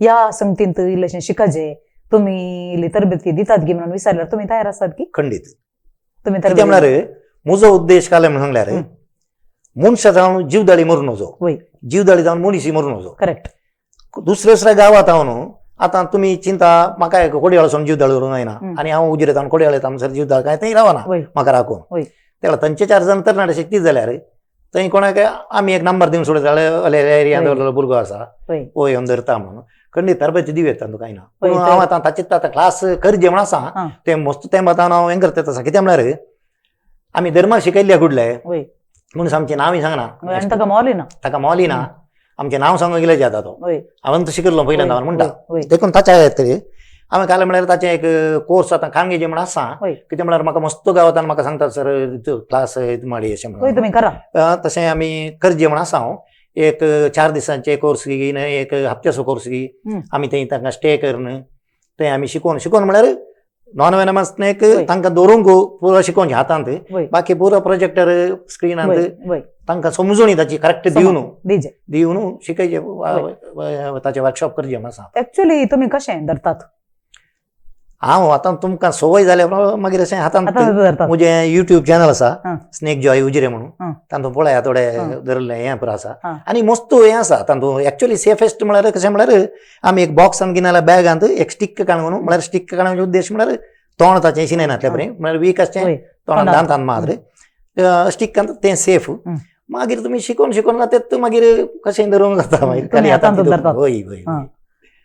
या संगतींत इल्लेशें शिकाजे तुमी इल्ली तरबेती दितात की म्हणून विचारल्यार तुमी तयार आसात की खंडीत तुमी कित्याक म्हळ्यार म्हजो उद्देश कालें म्हणून सांगल्यार मनशां जावन जीवदळी मरून वचो जीवदळी जावन मनीस मरून वचो करेक्ट. दुसऱ्या गांवांत हांव न्हू आतां तुमी चिंता म्हाका कोडयाळसून जीवदळ व्हरूंक जायना आनी हांव उजिरे जावन कोडयाळ येता म्हणसर जीवदळ कांय थंय रावना म्हाका राखून तेका तांचे 4 जाण तरणाटे शिकतीत जाल्यार थंय कोणाक आमी एक नंबर दिवन सोडत एरियांत दवरलेलो भुरगो आसा ओ येवन धरता म्हणून खंडीत तरबेती दिवेत तांकां कांय ना. पूण हांव आतां ताचे आतां क्लास करचे म्हण आसा तें मस्त तें आतां हांव हें करता आसा कित्याक म्हळ्यार आमी धर्मा शिकयल्ल्या कुडले मनीस आमचें नांवय सांगना ताका मोली ना ताका मोली ना आमचे नाव सांगून गेले जाता तो होय हांवें तो शिकलो पहिल्यांदा हांवें म्हणटा होय देखून ताच्या खातीर हांवें काल म्हळ्यार ताचें एक कोर्स आतां खानगी जे म्हण आसा होय कितें म्हळ्यार म्हाका मस्त गावतान म्हाका सांगतात सर क्लास माडी अशें होय म्हणून तुम्ही करा तशें आमी करजे म्हण आसा हांव एक 4 दिसांचे कोर्स घेयन एक हप्त्याचो कोर्स घे आमी थंय तांकां स्टे करन थंय आमी शिकोवन म्हळ्यार नॉन वेनमस स्नेक होय. तांकां दवरूंक पुरो शिकोवचे हातांत होय बाकी पुरो प्रोजेक्टर स्क्रिनांत होय होय तांकां समजुणी ताची करेक्ट दिवन डीजे दिवन शिकयचे ताचे वर्कशॉप करचे म्हण आसा ऍक्च्युली तुम्ही कशें धरतात हांव आतां तुमकां संवय जाल्या मागीर अशें हातांत आता धरतात म्हजें युट्यूब चॅनल आसा हां. स्नेक जॉय उजिरे म्हणून हां. तातूंत पळया थोडे हां. धरले हें पुरो आसा हां. आनी मस्त हें आसा तातूंत एक्चुअली सेफेस्ट म्हळ्यार कशें म्हळ्यार आमी एक बॉक्सान घेवन जाल्यार बॅगांत एक स्टिक काडून म्हळ्यार स्टिक काडपाचो उद्देश म्हळ्यार तोंड ताचें शिनेनातले बरें म्हळ्यार वीक आसचें होय तोंडात तोंडात. दांतान मात्र स्टिकांत तें सेफ मागीर तुमी शिकोवन तें मागीर कशें धरूंक जाता मागीर तुमी हातांत हातांत धरतात. होय होय हां.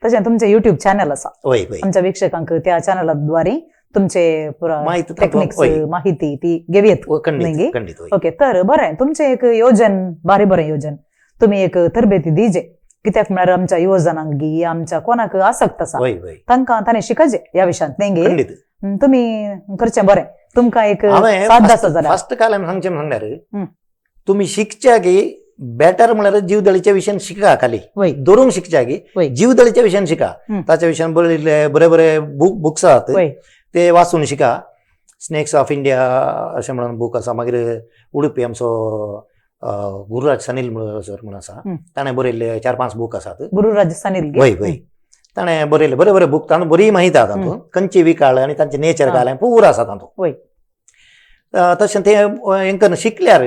तशें तुमचें युट्यूब चॅनल आसा होय होय आमच्या वीक्षकांक त्या चॅनलाद्वारे तुमचे माहिती टेक्निक्स होय. माहिती ती घेवयेत खंडीत नेंगी? खंडीत होय ओके तर बरें तुमचें एक योजन बरें योजन तुम्ही एक तरबेती दिजे कित्याक म्हळ्यार आमच्या युवजनांक आमच्या कोणाक आसक्त आसा होय होय तांकां ताणें शिकचे ह्या विशयांत नेंगे खंडीत तुम्ही करचें बरें तुमकां एक हांवें साथ आसा जाल्यार फर्स्ट काल हांवें सांगचें म्हणल्यार हं. तुमी शिकच्या की बेटर म्हळ्यार जीवदळीच्या विशयान शिका खाली वय धरून शिकच्या की वय जीवदळीच्या विशयान शिका हं. ताच्या विशयान बरे बरे बुक्स आहात वय ते वाचून शिका स्नेक्स ऑफ इंडिया अशें म्हणून बूक आसा मागीर उडुपी आमचो गुरुराज सनील सर म्हणून आसा हं. ताणें बरयल्ले 4-5 बूक आसात गुरुराज सनील वय वय ताणें बरयल्ले बरे बरे बूक तातूंत बरी माहिती आहा तातूंत खंयची विकाळ आनी तांचें नेचर काळें पुरो आसा तातूंत वय तशें तें हें करून शिकल्यार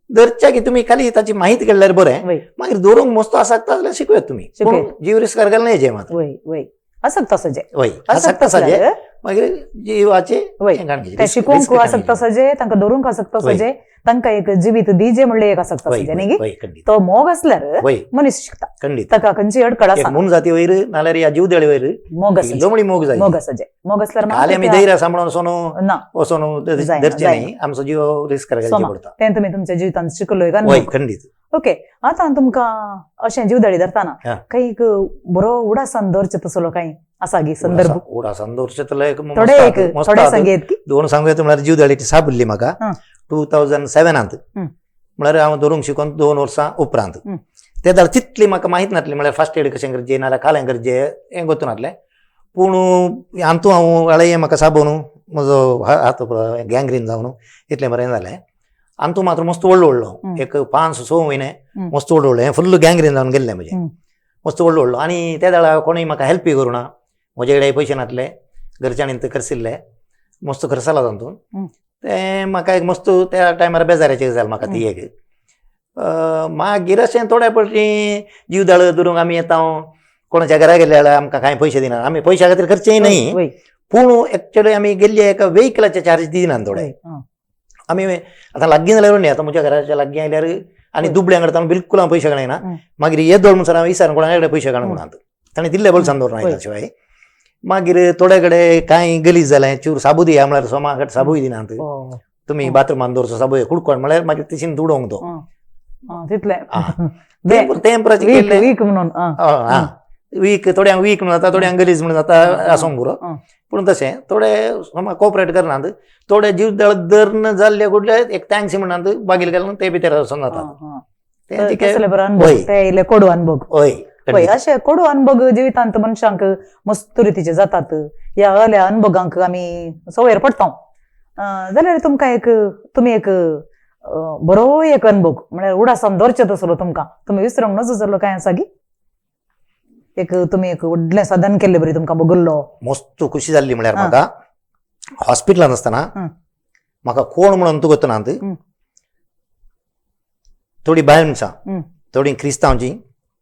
धरच्या की तुमी खाली ताची माहिती केल्यार बरें वय मागीर धरूंक मस्त आसता जाल्यार शिकयात तुमी शिकयात. पूण जीव रिस्कार घालना हेजे मात वय वय आसक्त आसजे वय आसक्त आसक्त आसाजे आसल्यार मागीर जिवाचे वय हें घालचें. ते रिस्क शिकूंक आसक्त घालचें. आसजे तांकां धरूंक आसक्त वय. आसजे तांकां एक जिवीत दिजे म्हणले एक आसक्त वय, आसजे वय, न्ही वय, खंडीत तो मोग आसल्यार वय मनीस शिकता खंडीत ताका खंयची अडखळ एक आसा मून जाती वयर नाल्यार ह्या जीवदळी वयर मोग आसजे जमणी मोग जाय मोग आसजे मोग आसल्यार खाली आमी मात्र धैर्य सांबाळून सोनू ना वचून जायना, धरचें जायना. न्ही आमचो जीव रिस्कार घालचें सोमा. पडटा तें तुमी तुमच्या जिवितांत शिकलोय का वय खंडीत ओके आतां तुमकां अशें जीवदळी धरताना हा. काही बरो उडासान धरचे तसलो काही आसा गी संदर्भ उडासान दवरचें एक थोडे एक थोडे सांगेत की दोन सांगूया म्हळ्यार जीवदळीची सापडली म्हाका हां. 2007 हं. म्हळ्यार हांव धरूंक शिकोवन 2 वर्सां उपरांत हं. ते जाल्यार तितली म्हाका माहीत नासली म्हळ्यार फर्स्ट एड कशें करचें नाल्यार कालें करचें हें गोतून नासलें पूण हातूं हांव आळय म्हाका साबून म्हजो हात गँग्रीन जावन इतलें बरें जालें हातूं मात्र मस्त व्हडलो हं. एक 5-6 म्हयने हं. मस्त व्हडलो हें फुल्ल गँग्रीन जावन गेल्लें म्हजें हं. मस्त व्हडलो आनी त्या वेळार कोणूय म्हाका हेल्पय करूना म्हजे कडेन पयशे नासले घरच्यांनी ते खर्चिल्ले मस्त खर्च जाला तातूंत हं. तें म्हाका एक मस्त त्या टायमार बेजाराचें जालें म्हाका ती एक मागीर अशें थोड्या फावटी जीवदळ धरूंक आमी येता कोणाच्या घरा गेले जाल्यार आमकां कांय पयशे दिना आमी पयशा खातीर खर्चय न्ही वय पूण एक्चुअली आमी गेल्ले एका वेहिकलाचे चार्ज दिनात थोडे वय हां. आमी आतां लागीं जाल्यार न्ही आतां म्हज्या घराच्या लागीं आयल्यार आनी दुबळ्यां कडेन बिलकुल हांव पयशे काडयना हं. मागीर येदोळ म्हणसर हांव विचारून कोणा कडेन पयशे काडूंक म्हणत ताणें दिल्ले बोल्सान दवरून वय. आयल्या शिवाय मागीर थोडे कडेन कांय गलीज जालें चूर साबू दिया म्हळ्यार सोमा कडेन साबूय दिनात ओ. तुमी बाथरुमान दवरचो साबू कुडकोण म्हळ्यार मागीर तशीन दुडोवंक तो हां. हां, तितलें हां. बे- तेंपराचें वीक केल्लें वीक म्हणून हां. हां वीक थोड्यांक वीक म्हणून जाता थोड्यांक गलीज म्हणून जाता आसूंक पुरो हां. पूण तशें थोडे कोऑपरेट करनात थोडे जीव धरण जाल्ले कुठले एक थँक्स म्हणनात बागील घालून ते भितर वचून जातात हां, हां. तें तिके कसले बरो अनुभव वय. ते इल्ले कोडू अनुभव हय पळय अशे कोडू अनुभव जिवितांत मनशांक मस्त रितीचे जातात ह्या अल्या अनुभवांक आमी सवयर पडटा जाल्यार तुमकां एक तुमी एक बरो एक अनुभव म्हळ्यार उडासान धरचें तसलो तुमकां तुमी विसरूंक नजो काय आसा गी एक तुमी एक व्हडलें साधन केल्लें बरी तुमकां बगल्लो मस्त खुशी जाल्ली म्हळ्यार हां. म्हाका हॉस्पिटलांत आसतना हां. म्हाका कोण म्हणून तूं गोतनात हं. थोडी भायर मनशां हं. थोडी क्रिस्तांवची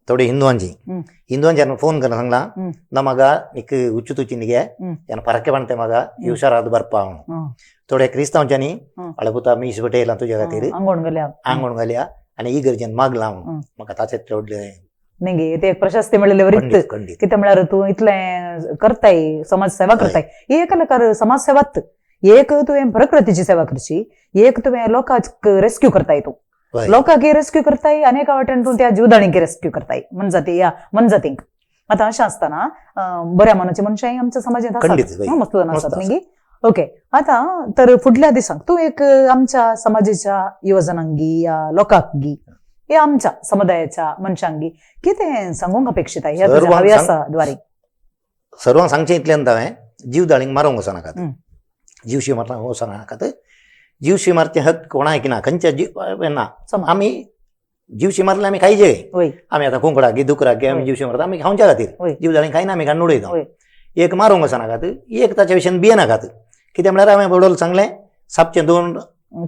थोडी हिंदुवांची हं. हिंदुवांच्यान फोन करून सांगला हं. ना ಮಗ ನಿಕ್ ಹುಚ್ಚು ತುಚ್ಚಿನಿಗೆ ಹ್ಮ್. ಏನು ಪರಕ್ಕೆ ಬಂತೆ ಮಗ ಹುಷಾರಾದ ಬರ್ಪ ಅವನು हां. थोडे क्रिस्तांवच्यानी हं. अळपुता मीस बटेल तुझ्या खातीर आंगोण गेल्या आंगण घालया आणि ही गरजेन मागला हांव हं. म्हाका ताचें व्हडलें नेंगे ते एक प्रशस्ती मेळिल्ले बरीत खंडीत खंडीत कितें म्हळ्यार तूं इतलें करताय समाज सेवा करताय एक कलाकार समाज सेवात एक तुवें प्रकृतीची सेवा करची एक तुवें लोकांक रेस्क्यू करताय तूं होय. लोकांकी रेस्क्यू करताय अनेक वाटेंतून त्या जीवदाळींकी रेस्क्यू करताय मनजातींक आता अशें आसतना बऱ्या मनाची मनशांय आमच्या समाजात खंडीत, आसात होय. मस्त जाण मस्त आसात आसात. न्ही ओके आता तर फुडल्या दिसांक तूं एक आमच्या समाजाच्या युवजनांगी या लोकांगी या आमच्या समुदायाच्या मनशांगी कितें सांगूंक अपेक्षीत आहे ह्या तुज्या सर्वांक हव्यासा द्वारे सर्वांक सांगचें इतल्यान हांवें जीवदाळींक मारूंक वचनाकात हम्म. जीवशी मारपाक वचनाकात जीवशी मारचे हक कोणा की ना खंयच्या जीव ना सम- आमी जीवशी मारले आमी खायचे होय आमी आतां कोंकडाक की दुकराक की आमी होय. जीवशी मारता आमी खावच्या खातीर होय. जीवदाळींक खायना आमी खाण उडयता होय. एक मारूंक वचनाकात एक ताच्या विशयान भियेनाकात कित्याक म्हळ्यार हांवें बडोल सांगलें सापचें 2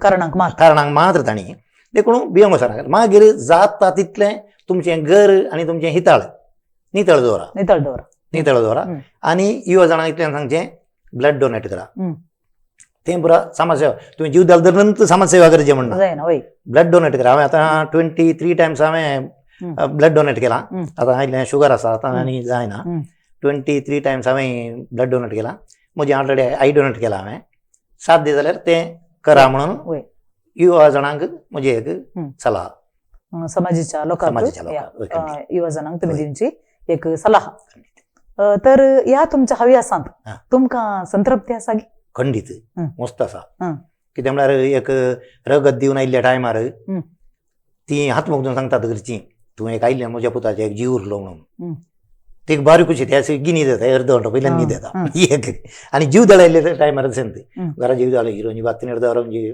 कारणांक मात कारणांक मात्र तांणी देखून भियोंक वचनाकात मागीर जाता तितलें तुमचें घर आनी तुमचें हिताळ नितळ दवरा नितळ दवरा आनी युवा जाणांक इतल्यान सांगचें ब्लड डोनेट करा हम्म. तें पुरा समाज सेवा तुवें जीव घाल तर नंतर समाज सेवा करचें म्हणना जायना होय ब्लड डोनेट करा हांवें आतां 23 टायम्स हांवें हम्म. ब्लड डोनेट केलां हम्म. आतां आयिल्लें शुगर आसा आतां हम्म. आनी जायना हम्म. 23 टायम्स हांवें ब्लड डोनेट केलां म्हजी ऑलरेडी आई डोनेट केलां हांवें 7 दीस जाल्यार तें करा म्हणून होय युवा जाणांक म्हजी एक हम्म. सलाह समाजाच्या लोकांक समाजाच्या लोकांक, होय, खंडीत. युवजनांक तुम्ही होय. दिवची एक सल्ला तर ह्या तुमच्या हव्यासांत हा. तुमकां संतृप्ती आसा गी खंडीत हम्म. मस्त आसा हम्म. कित्याक म्हळ्यार एक रगत दिवन आयिल्ल्या टायमार हम्म. ती हात मोगदून सांगतात घरची तूं एक आयिल्लें म्हज्या पुताचें एक जीव उरलो म्हणून हम्म. ती एक बारीक कशी ती गिनी देता अर्द घंटो पयल्यान न्ही हा, देता हा. एक आनी जीव दळायले टायमार सेंत हम्म. घरा जीव दळा हिरोनी बात्तीन दवरा म्हणजे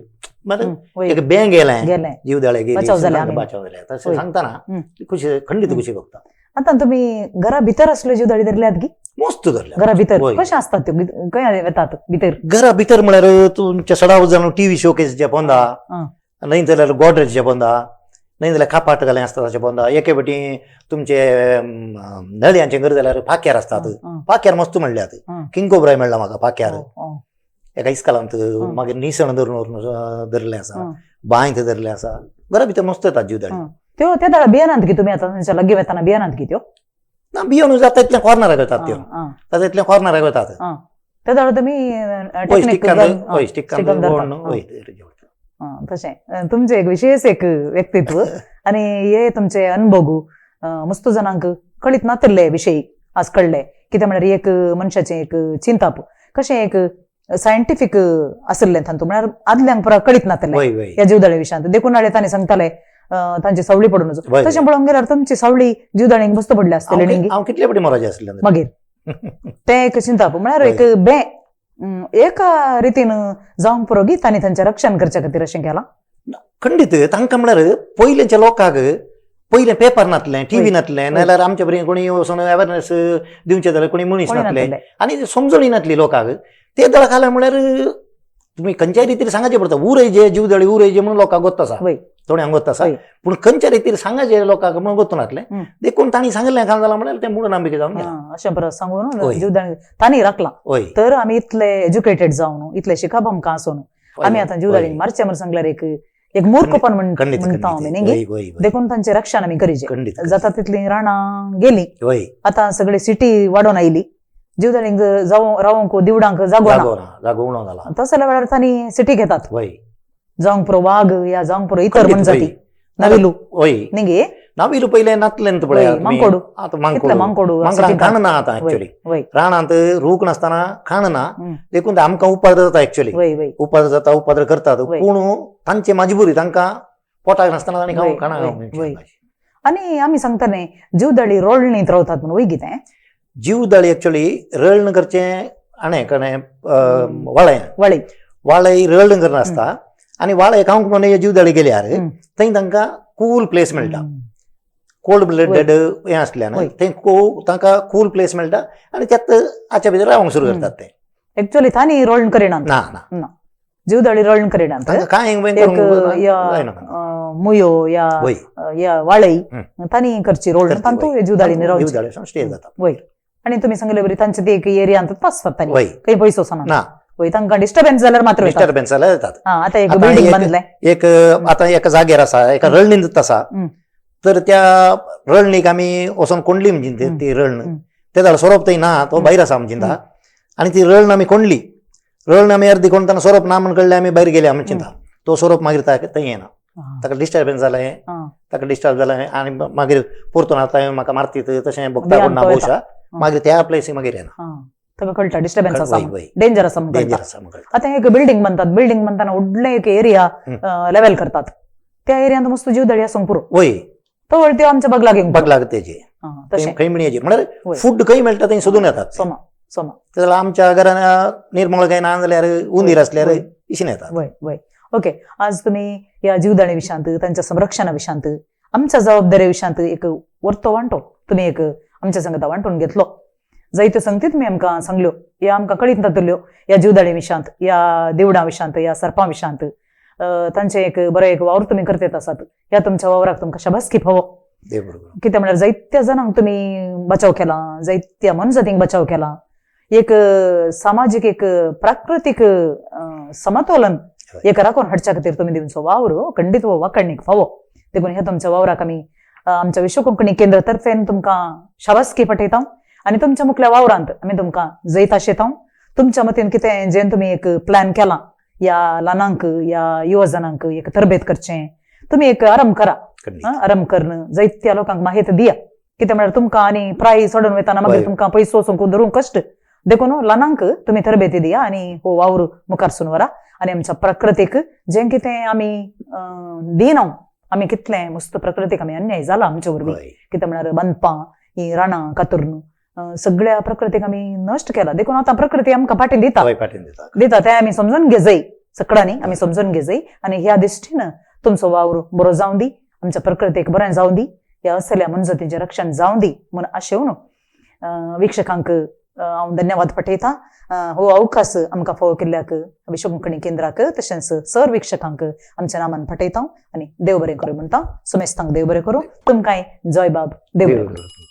हम्म. होय. एक बँक गेलें गेलें जीव दळे बचाव जाले आमी. बचाव जाले तशें होय. सांगता हम्म. ना ती खुशी खंडीत हम्म. खुशी बघता आता तुम्ही घरा भितर असले जीवदाळी धरल्यात गी मस्त धरल्या घरा भितर होय. कशें आसतात त्यो खंय येतात भितर घरा भितर म्हळ्यार तुमच्या सडाव जावन टीव्ही शोकेसचे पोंदा हा. न्हय जाल्यार गोडरेजचे पोंदा न्हय जाल्यार कापाट घालें आसता ताचे पोंदा एके फावटी तुमचे नळयांचे घर जाल्यार फाक्यार असतात हा. फाक्यार मस्त म्हणल्यात हा. किंग कोब्राय म्हणला म्हाका फाक्यार हो, हो. एका इस्कालांत मागीर निसण धरून धरलें आसा हा. बांयत धरलें आसा घरा भितर मस्त येतात जीवदाळी हा. त्यो त्या दाळा बियानांत की तुम्ही आता त्यांच्या लग्गे वेताना बियानांत की त्यो ना बियोन जाता तितल्या कॉर्नराक येतात त्यो हा, हा. जाता तितल्या कॉर्नराक वतात हा. त्या दाळा तुम्ही हय टेक्निक स्टिकान जावन- हय स्टिकान स्टिकान धरतात. वळून हा. हय तशें तुमचे एक विशेष एक व्यक्तित्व आणि हे तुमचे अनुभव मस्त जणांक कळीत नातिल्ले विशयी आज कळले कित्याक म्हळ्यार एक मनशाचें एक चिंताप कशें एक सायंटिफीक आसलें तांतूं म्हळ्यार आदल्यांक पुरा कळीत नातिल्लें वय वय ह्या जीवदाळे विशयांत देखून नाळे तांणी सांगताले तांची सावळी पडून वचून वय, तशें वय. पळोवंक गेल्यार तुमची सावळी जीवदाळींक मस्त पडली आसतली न्ही गी? हांव कितले फावटी मोराचें आसलें मागीर तें एक चिंताप म्हळ्यार एक बे एका रितीन जावंक पुरो गी तांणी तांचें रक्षण करचे खातीर अशें केलां खंडीत तांकां म्हळ्यार पयलींच्या लोकांक पयलें पेपर नासलें टीव्ही होय. नासलें नाल्यार आमचे बरें कोणी वचून अवेरनेस दिवचे जाल्यार कोणी मनीस कोणी नासले नासलें. आनी समजणी नासली लोकांक ते दळ खाला म्हळ्यार तुम्ही खंयच्याय रितीन सांगाचें पडटा उरयजे जीवदळी उरयजे म्हणून लोकांक गोत आसा वय थोड्यांक गोत आसा वय. पूण खंयच्या रितीन सांगाचें लोकांक म्हणून गोत नासलें हम्म. देखून तांणी सांगलें काम जालां म्हळ्यार तें मूळ नांबिके जावन गेलां. अशें परत सांगून होय. जीवदाळी तांणी राखलां होय तर आमी इतले एज्युकेटेड जावन इतले शिकप आमकां आसून आमी आतां जीवदाळींक मारचे म्हणून सांगल्यार एक मूर्खपण खंडीत म्हणटा आमी खंडीत न्ही गी? वय वय वय देखून तांचे रक्षण आमी करीचे खंडीत जाता तितली राणां गेली वय आतां सगळी सिटी वाडोवन आयली जीवदाळींक रावंक दिवडांक जागो ना जागो ना जागो उणो जाला तसो जाल्यार वेळार तांणी सिटी घेतात वय जावंक पुरो वाघ या जावंक पुरो इतर खंडीत मनजाती वय. नविलू वय न्ही गे नाविलू पयलें नातलें पळय वय, मांकोडू. आतां कितले मांकोडू मांकडांक सिटींत खाण ना आतां वय एक्चुअली वय रानांत रूख नासतना खाण ना हम्म. देखून ते आमकां उपाद जाता एक्चुअली वय वय उपाद जाता उपाद करतात वय. पूण तांची मजबुरी तांकां पोटाक नासतना तांणी वय, खावंक खाणा वय, वय. आनी आमी सांगताले जीवदाळी रोळणींत रावतात म्हणून वय कितें जीवदाळी एक्चुअली रळण करचें आणे कणे वाळें वळी वाळय रळण करनासता आनी वाळे खावंक म्हणून जीवदाळी गेल्यार हम्म. थंय तांकां कूल प्लेस मेळटा हम्म. कोल्ड ब्लडेड हें आसल्यान वय. थंय तांकां कूल प्लेस मेळटा आनी त्यात हाच्या भितर रावंक सुरू करतात ते एक्चुअली तांणी रोळण करिनात ना ना जीवदाळी रोळण करिनात तांकां कांय एक करूंक या जायना. मुयो या वय या वाळई हम्म. तांणी करची रोळण करची, तांतू वय. जीवदाळीने रावची जीवदाळी स्टे जाता वय आनी तुमी सांगले बरी तांचे ते एक एरियांत आसतात तांणी वय काही पयसो सांग ना वय तांकां डिस्टर्बन्स जाल्यार मात्र वयतात. डिस्टर्बन्स जाल्यार जातात आतां एक आतां बिल्डींग एक- बांदलें एक आतां एका जाग्यार आसा एका रळणींत आसा हम्म. तर त्या रळणीक आमी वचोन कोंडली म्हणजे हम्म. ती रळण हम्म. ते जाल्यार सोरोप थंय ना तो भायर आसा आमची चिंता आनी ती रळण आमी कोंडली रळण आमी अर्दी कोणताना सोरोप ना म्हण कळ्ळें आमी भायर गेले आमी चिंता तो सोरोप मागीर थंय येना ताका डिस्टर्बन्स जालें ताका डिस्टर्ब जालें आनी मागीर परतून आतां म्हाका मारतीत तशें भोगता भियान कोण ना तो भोवशा मागीर त्या प्लेसी मागीर येना ताका कळटा डिस्टर्बन्स आसा वय, वय. डेंजर आसा म्हणून डेंजर कळटा. आसा म्हाका आता एक बिल्डिंग बांदतात बिल्डिंग बांदताना व्हडले एक एरिया लेवल करतात त्या एरियात मस्त जीवदळी आसूंक पुरो वय तो वळती आमच्या बगलाक येऊंक बग लागता तेजे तशें खंय म्हणजेर म्हळ्यार वय. फूड खंय मेळटा थंय सोदून येतात सोमा सोमा ते जाल्यार आमच्या घरान निर्मळ काय ना जाल्यार उंदीर असल्यार वय. इशीन येतात वय वय ओके आज तुम्ही या जीवदाणी विशांत त्यांच्या संरक्षणा विशांत आमच्या जबाबदारी विशांत एक वर्तो वांटो तुम्ही एक आमच्या संगता वांटून घेतलो जायत्यो संगती तुम्ही आमकां सांगल्यो या आमकां कळीत नातल्यो या जीवदाणी विशांत या देवडां विशांत या सर्पां विशांत तांचे एक बरो एक वावर तुम्ही करतेत आसात या तुमच्या वावराक तुमकां शाबासकी फावो देव बरोबर कित्याक म्हळ्यार जायत्या जाणांक तुम्ही बचाव केला जायत्या मनजातींक बचाव केला एक सामाजीक एक प्राकृतीक समतोलन एक राखून हाडच्या खातीर तुम्ही दिवचो वावर खंडीत हो वाकडणीक फावो देखून हे तुमच्या वावराक आमी आमच्या विश्व कोंकणी केंद्र तर्फेन तुमकां शाबासकी पठयता आनी तुमच्या मुखल्या वावरांत आमी तुमकां जैत आशेता तुमच्या मतीन कितें जें तुमी एक प्लॅन केला या ल्हानांक या युवजनांक एक तरबेत करचें तुमी एक आरंभ करा आरंभ करण जायत्या लोकांक माहिती दिया कित्याक म्हळ्यार तुमकां आनी प्रायज सोडून वयताना मागीर तुमकां पयसो वचूंक धरूंक कश्ट देखून ल्हानांक तुमी तरबेती दिया आनी हो वावर मुखार सुन व्हरा आनी आमच्या प्रकृतीक जें कितें आमी दिना आमी कितलें मस्त प्रकृतीक आमी अन्याय जाला आमच्या वरवीं कित्याक म्हळ्यार बांदपां ही रानां कातरून सगळ्या प्रकृतीक आमी नश्ट केला देखून आतां प्रकृती आमकां फाटीं दिता दिता तें आमी समजून घे जाय सगळ्यांनी आमी समजून घे जाय आनी ह्या दिश्टीन तुमचो वावर बरो जावं दी आमच्या प्रकृतीक बरें जावं दी ह्या असल्या मनजतीचें रक्षण जावं दी म्हूण आशेवन वीक्षकांक हांव धन्यवाद पठयतां हो अवकाश आमकां फावो केल्ल्याक विश्व कोंकणी केंद्राक तशेंच सर वीक्षकांक आमच्या नामान पठयतां आनी देव बरें करूं म्हणटा सुमेस्तांक देव बरें करूं तुमकांय जय बाब देव बरें करूं.